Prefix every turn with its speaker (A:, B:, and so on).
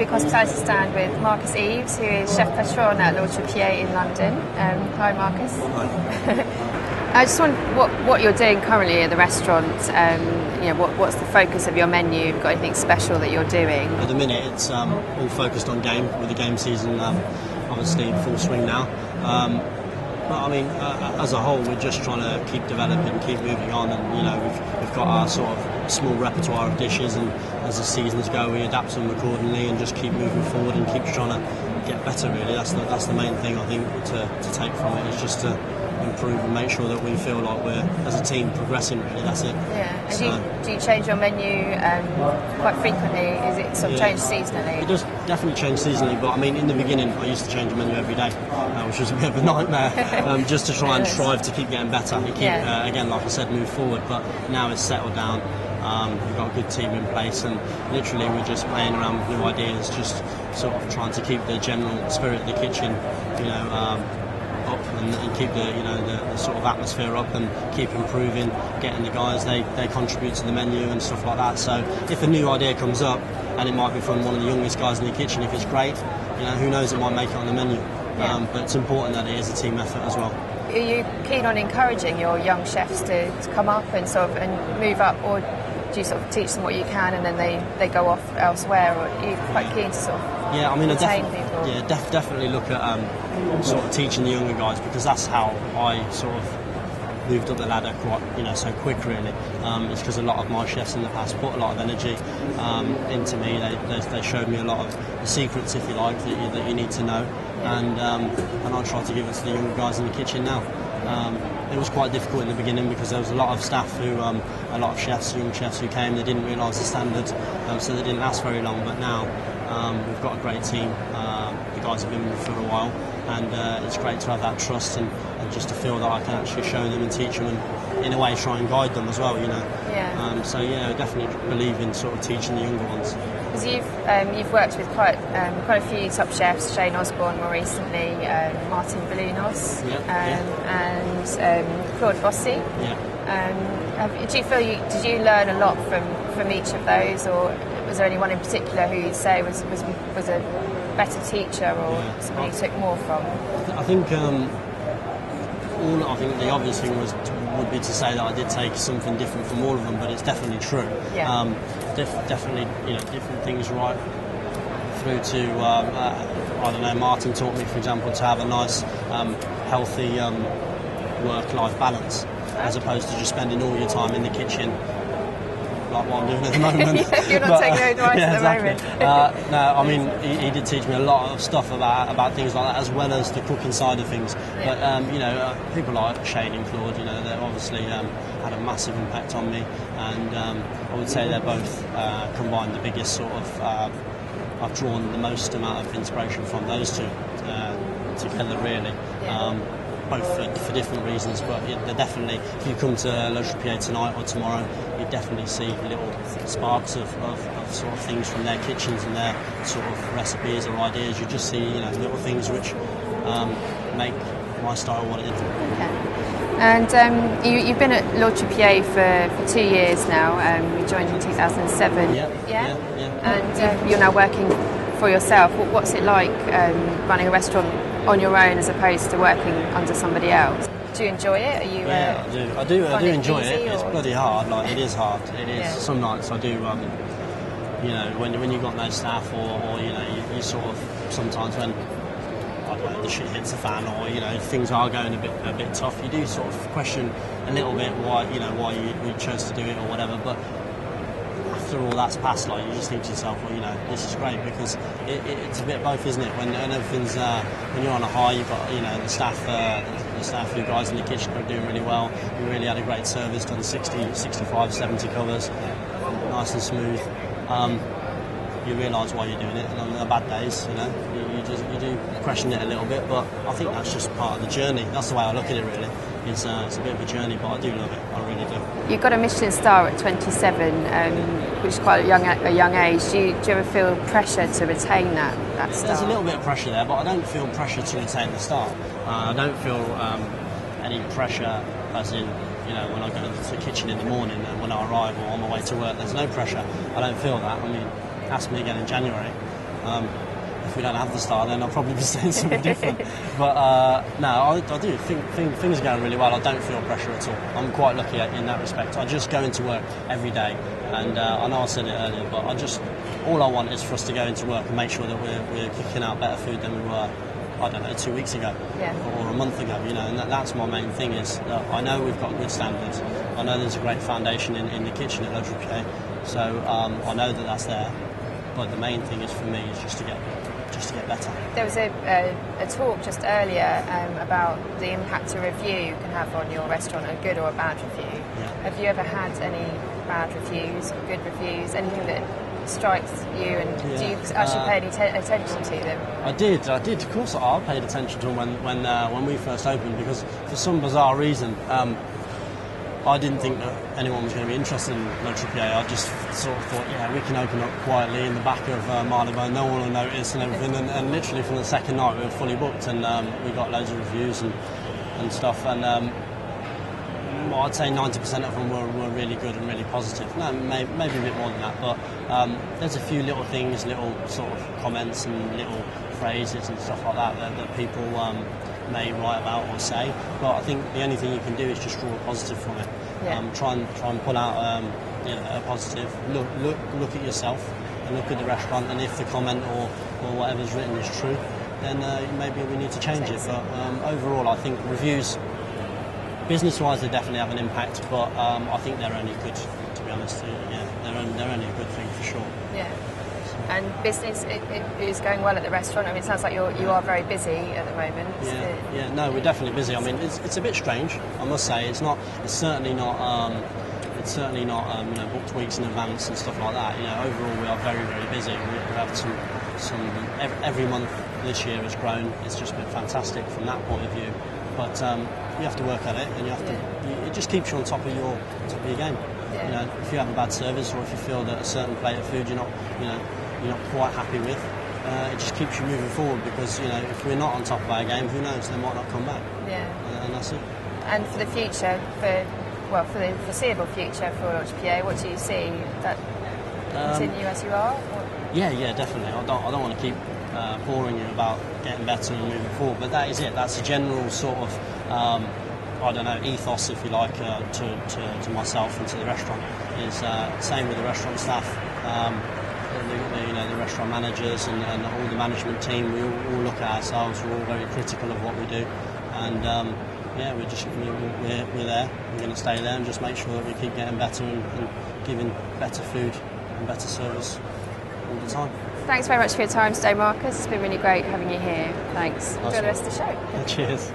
A: Big Hospitality stand with Marcus Eaves, who is chef patron at Le Tripier in London. Hi, Marcus.
B: Hi.
A: I just wonder what you're doing currently at the restaurant. What's the focus of your menu? Have you got anything special that you're doing?
B: At the minute, it's all focused on game, with the game season obviously in full swing now. But I mean, as a whole, we're just trying to keep developing, keep moving on, and we've got our sort of small repertoire of dishes, and as the seasons go, we adapt them accordingly and just keep moving forward and keep trying to get better. Really, that's the main thing I think to take from it, is just to improve and make sure that we feel like we're, as a team, progressing. Really, that's it.
A: Yeah. And do you change your menu quite frequently? Is it sort of changed seasonally?
B: It does definitely change seasonally, but I mean, in the beginning, I used to change the menu every day, which was a bit of a nightmare, just to try and strive to keep getting better and keep, again, like I said, move forward. But now it's settled down. We've got a good team in place, and literally we're just playing around with new ideas, just sort of trying to keep the general spirit of the kitchen, up and keep the sort of atmosphere up and keep improving, getting the guys, they contribute to the menu and stuff like that. So if a new idea comes up, and it might be from one of the youngest guys in the kitchen, if it's great, who knows, it might make it on the menu. But it's important that it is a team effort as well.
A: Are you keen on encouraging your young chefs to come up and and move up, or do you sort of teach them what you can and then they go off elsewhere, or are you quite keen to sort of retain people?
B: Yeah, definitely look at sort of teaching the younger guys, because that's how I sort of moved up the ladder quite so quick, really. It's because a lot of my chefs in the past put a lot of energy into me. They showed me a lot of the secrets, if you like, that you need to know, and I try to give it to the younger guys in the kitchen now. It was quite difficult in the beginning because there was a lot of staff a lot of chefs, young chefs who came, they didn't realise the standard, so they didn't last very long. But now we've got a great team. The guys have been with me for a while, and it's great to have that trust and just to feel that I can actually show them and teach them, and in a way try and guide them as well. I definitely believe in sort of teaching the younger ones.
A: Because you've worked with quite a few top chefs, Shane Osborne more recently, Martin Boulinos, and Claude Bossy. Do you feel did you learn a lot from each of those, or was there anyone in particular who you'd say was a better teacher, or somebody you took more from?
B: I think the obvious thing would be to say that I did take something different from all of them, but it's definitely true. Definitely, different things right through to I don't know. Martin taught me, for example, to have a nice, healthy work-life balance, as opposed to just spending all your time in the kitchen, like what I'm doing at the moment.
A: You're not taking advice at the moment.
B: No, I mean, he did teach me a lot of stuff about things like that, as well as the cooking side of things. But people like Shane and Claude, they obviously had a massive impact on me, and I would say they're both combined the biggest sort of. I've drawn the most amount of inspiration from those two together, really. Both for different reasons, but they're definitely, if you come to Le Tripier tonight or tomorrow, you definitely see little sparks of sort of things from their kitchens and their sort of recipes or ideas. You just see little things which make my style what it is.
A: Okay. And you've been at Le Tripier for 2 years now. You joined in 2007.
B: Yeah.
A: And you're now working for yourself. What's it like running a restaurant on your own as opposed to working under somebody else? Do you enjoy it? Are you?
B: I do enjoy it. It's bloody hard. Like, it is hard. It is. Yeah. Some nights I do. When you've got no staff, or you sort of, sometimes when I don't know, the shit hits the fan, or things are going a bit tough, you do sort of question a little bit why you chose to do it or whatever. But after all that's passed, you just think to yourself, well, this is great, because it's a bit of both, isn't it? When everything's when you're on a high, you've got the staff, you guys in the kitchen are doing really well. We really had a great service, done 60, 65, 70 covers, nice and smooth. You realise why you're doing it, and on the bad days, you do question it a little bit. But I think that's just part of the journey. That's the way I look at it, really. It's a bit of a journey, but I do love it. I really do.
A: You got a Michelin star at 27, which is quite a young age. Do you ever feel pressure to retain that star?
B: There's a little bit of pressure there, but I don't feel pressure to retain the star. I don't feel any pressure, as in when I go to the kitchen in the morning and when I arrive or on my way to work. There's no pressure. I don't feel that. I mean, ask me again in January, If we don't have the style, then I'll probably be saying something different. But no, I do think things are going really well. I don't feel pressure at all. I'm quite lucky in that respect. I just go into work every day, and I know I said it earlier, but all I want is for us to go into work and make sure that we're kicking out better food than we were, I don't know, 2 weeks ago or a month ago, and that's my main thing is that I know we've got good standards. I know there's a great foundation in the kitchen at Le Tripier, so I know that that's there, but the main thing is for me is just to get better.
A: There was a talk just earlier about the impact a review can have on your restaurant, a good or a bad review. Have you ever had any bad reviews or good reviews, anything that strikes you, and do you actually pay any attention to them?
B: I did. Of course, I paid attention to them when we first opened, because for some bizarre reason, I didn't think that anyone was going to be interested in Le Tripier. I just sort of thought, we can open up quietly in the back of Marylebone, no one will notice and everything. And literally from the second night, we were fully booked, and we got loads of reviews and stuff. And I'd say 90% of them were really good and really positive. No, maybe a bit more than that, but there's a few little things, little sort of comments and little phrases and stuff like that people may write about or say. But I think the only thing you can do is just draw a positive from it. Try and pull out a positive. Look at yourself and look at the restaurant, and if the comment or whatever's written is true, then maybe we need to change it. But overall, I think reviews, business-wise, they definitely have an impact, but I think they're only good, to be honest. They're only a good thing for sure.
A: Yeah. And business is going well at the restaurant. I mean, it sounds like you are very busy at the moment.
B: No, we're definitely busy. I mean, it's a bit strange, I must say. It's certainly not booked weeks in advance and stuff like that. Overall, we are very, very busy. We have some every month this year has grown. It's just been fantastic from that point of view. But you have to work at it, and it just keeps you on top of your game. If you have a bad service, or if you feel that a certain plate of food you're not quite happy with, it just keeps you moving forward, because if we're not on top of our game, who knows, they might not come back. And that's it.
A: And for the future, for the foreseeable future for Le Tripier, what do you see? That continue as you are?
B: Yeah, definitely. I don't want to keep boring you about getting better and moving forward, but that is it. That's a general sort of ethos, if you like, to myself and to the restaurant. Is same with the restaurant staff, the restaurant managers and all the management team. We all look at ourselves. We're all very critical of what we do, and we're there. We're going to stay there and just make sure that we keep getting better and giving better food and better service all the time.
A: Thanks very much for your time today, Marcus. It's been really great having you here. Thanks. Enjoy the rest of the show.
B: Cheers.